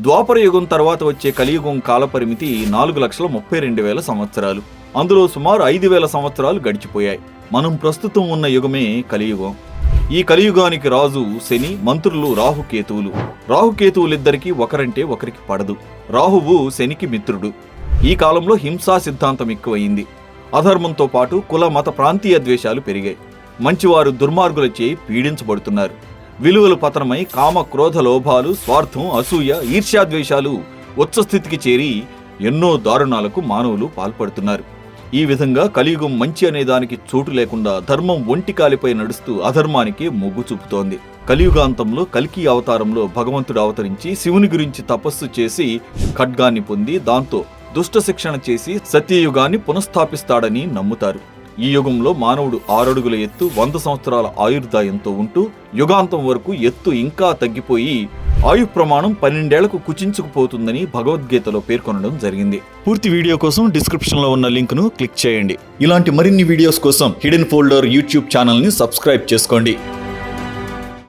ద్వాపర యుగం తర్వాత వచ్చే కలియుగం కాలపరిమితి 4,32,000 సంవత్సరాలు. అందులో సుమారు 5,000 సంవత్సరాలు గడిచిపోయాయి. మనం ప్రస్తుతం ఉన్న యుగమే కలియుగం. ఈ కలియుగానికి రాజు శని, మంత్రులు రాహుకేతువులు. రాహుకేతువులిద్దరికీ ఒకరంటే ఒకరికి పడదు. రాహువు శనికి మిత్రుడు. ఈ కాలంలో హింసా సిద్ధాంతం ఎక్కువయింది. అధర్మంతో పాటు కుల మత ప్రాంతీయ ద్వేషాలు పెరిగాయి. మంచివారు దుర్మార్గులచే పీడించబడుతున్నారు. విలువలు పతనమై కామ క్రోధ లోభాలు, స్వార్థం, అసూయ, ఈర్ష్యాద్వేషాలు ఉచ్చస్థితికి చేరి ఎన్నో దారుణాలకు మానవులు పాల్పడుతున్నారు. ఈ విధంగా కలియుగం మంచి అనే దానికి చోటు లేకుండా ధర్మం ఒంటికాలిపై నడుస్తూ అధర్మానికి మొగ్గు చూపుతోంది. కలియుగాంతంలో కల్కి అవతారంలో భగవంతుడు అవతరించి శివుని గురించి తపస్సు చేసి ఖడ్గాన్ని పొంది దాంతో దుష్ట శిక్షణ చేసి సత్యయుగాన్ని పునఃస్థాపిస్తాడని నమ్ముతారు. ఈ యుగంలో మానవుడు 6 అడుగుల ఎత్తు, 100 సంవత్సరాల ఆయుర్దాయంతో ఉంటూ యుగాంతం వరకు ఎత్తు ఇంకా తగ్గిపోయి ఆయు ప్రమాణం 12 ఏళ్లకు కుచించుకుపోతుందని భగవద్గీతలో పేర్కొనడం జరిగింది. పూర్తి వీడియో కోసం డిస్క్రిప్షన్ లో ఉన్న లింక్ ను క్లిక్ చేయండి. ఇలాంటి మరిన్ని వీడియోస్ కోసం హిడెన్ ఫోల్డర్ యూట్యూబ్ ఛానల్ ని సబ్స్క్రైబ్ చేసుకోండి.